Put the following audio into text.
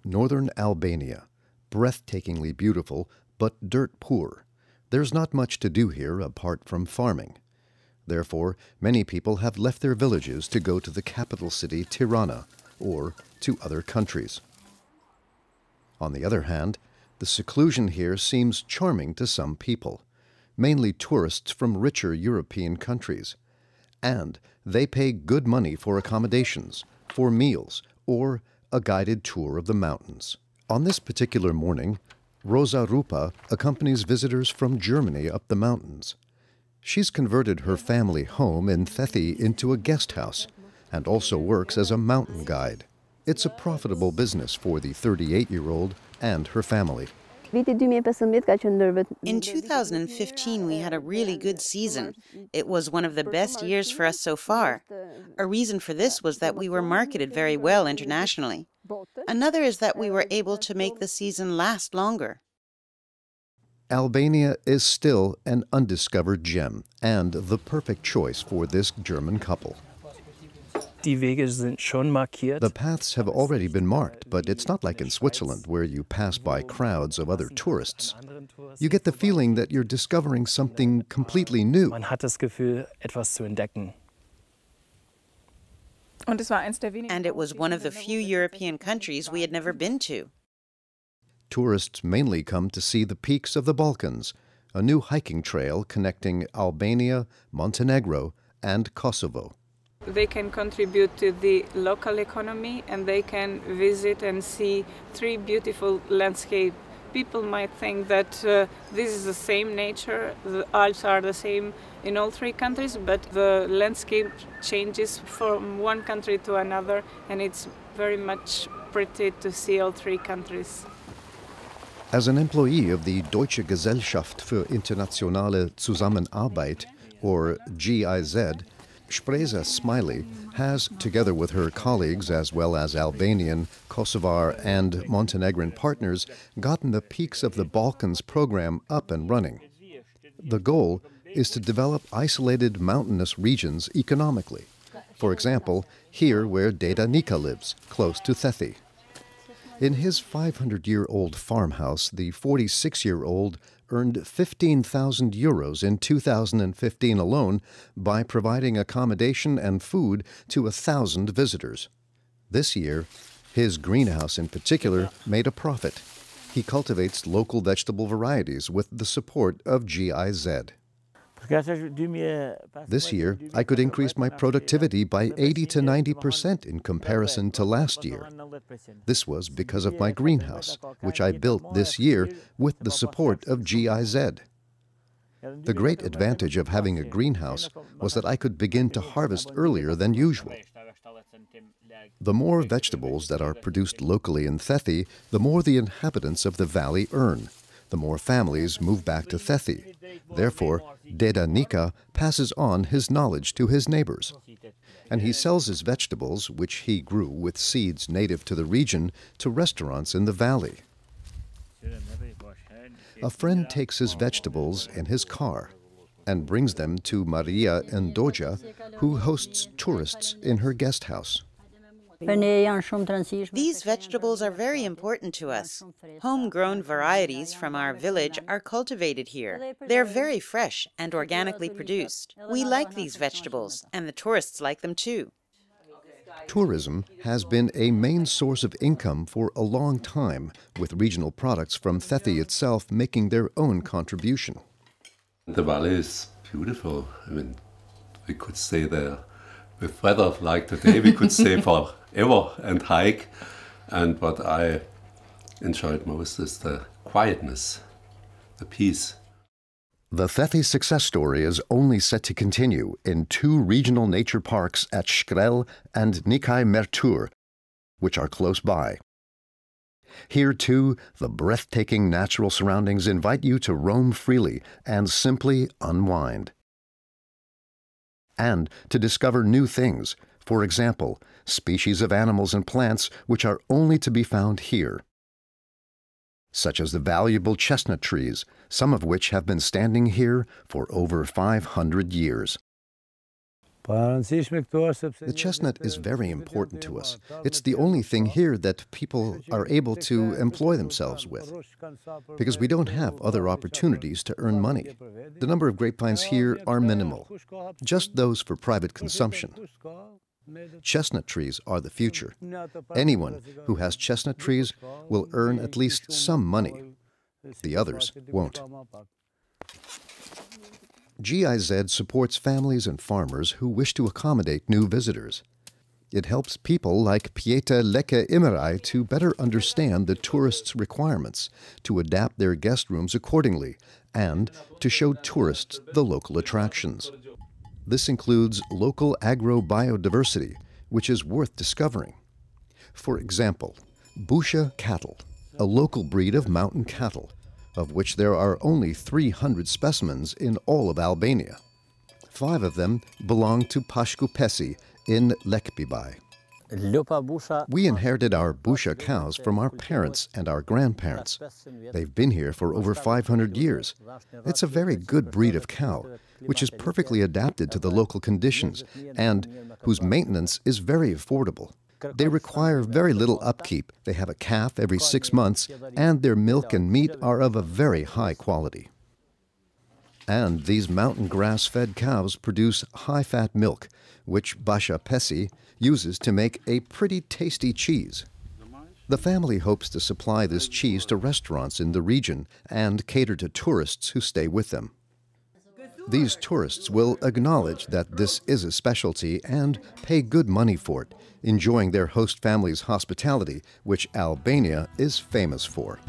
Northern Albania, breathtakingly beautiful, but dirt poor. There's not much to do here apart from farming. Therefore, many people have left their villages to go to the capital city, Tirana, or to other countries. On the other hand, the seclusion here seems charming to some people, mainly tourists from richer European countries. And they pay good money for accommodations, for meals, or a guided tour of the mountains. On this particular morning, Rosa Rupa accompanies visitors from Germany up the mountains. She's converted her family home in Thethi into a guest house and also works as a mountain guide. It's a profitable business for the 38-year-old and her family. In 2015, we had a really good season. It was one of the best years for us so far. A reason for this was that we were marketed very well internationally. Another is that we were able to make the season last longer. Albania is still an undiscovered gem and the perfect choice for this German couple. The paths have already been marked, but it's not like in Switzerland where you pass by crowds of other tourists. You get the feeling that you're discovering something completely new. And it was one of the few European countries we had never been to. Tourists mainly come to see the peaks of the Balkans, a new hiking trail connecting Albania, Montenegro, and Kosovo. They can contribute to the local economy and they can visit and see three beautiful landscapes. People might think that this is the same nature, the Alps are the same in all three countries, but the landscape changes from one country to another, and it's very much pretty to see all three countries. As an employee of the Deutsche Gesellschaft für internationale Zusammenarbeit, or GIZ, Spreza Smiley has, together with her colleagues as well as Albanian, Kosovar, and Montenegrin partners, gotten the Peaks of the Balkans program up and running. The goal is to develop isolated mountainous regions economically. For example, here where Deda Nika lives, close to Thethi. In his 500-year-old farmhouse, the 46-year-old earned 15,000 euros in 2015 alone by providing accommodation and food to 1,000 visitors. This year, his greenhouse in particular made a profit. He cultivates local vegetable varieties with the support of GIZ. This year, I could increase my productivity by 80 to 90% in comparison to last year. This was because of my greenhouse, which I built this year with the support of GIZ. The great advantage of having a greenhouse was that I could begin to harvest earlier than usual. The more vegetables that are produced locally in Thethi, the more the inhabitants of the valley earn. The more families move back to Thethi. Therefore, Deda Nika passes on his knowledge to his neighbors. And he sells his vegetables, which he grew with seeds native to the region, to restaurants in the valley. A friend takes his vegetables in his car and brings them to Maria Ndoja, who hosts tourists in her guest house. These vegetables are very important to us. Homegrown varieties from our village are cultivated here. They're very fresh and organically produced. We like these vegetables, and the tourists like them too. Tourism has been a main source of income for a long time, with regional products from Thethi itself making their own contribution. The valley is beautiful. I mean, we could stay there. With weather like today, we could stay forever and hike. And what I enjoyed most is the quietness, the peace. The Thethi success story is only set to continue in 2 regional nature parks at Shkrel and Nikaj Mertur, which are close by. Here, too, the breathtaking natural surroundings invite you to roam freely and simply unwind. And to discover new things, for example, species of animals and plants which are only to be found here, such as the valuable chestnut trees, some of which have been standing here for over 500 years. The chestnut is very important to us. It's the only thing here that people are able to employ themselves with, because we don't have other opportunities to earn money. The number of grapevines here are minimal, just those for private consumption. Chestnut trees are the future. Anyone who has chestnut trees will earn at least some money. The others won't. GIZ supports families and farmers who wish to accommodate new visitors. It helps people like Pieta Leke Imerai to better understand the tourists' requirements, to adapt their guest rooms accordingly, and to show tourists the local attractions. This includes local agrobiodiversity, which is worth discovering. For example, Busha cattle, a local breed of mountain cattle, of which there are only 300 specimens in all of Albania. 5 of them belong to Pashku Peci in Lekbibai. We inherited our Busha cows from our parents and our grandparents. They've been here for over 500 years. It's a very good breed of cow, which is perfectly adapted to the local conditions and whose maintenance is very affordable. They require very little upkeep. They have a calf every 6 months, and their milk and meat are of a very high quality. And these mountain grass-fed cows produce high-fat milk, which Basha Pesi uses to make a pretty tasty cheese. The family hopes to supply this cheese to restaurants in the region and cater to tourists who stay with them. These tourists will acknowledge that this is a specialty and pay good money for it, enjoying their host family's hospitality, which Albania is famous for.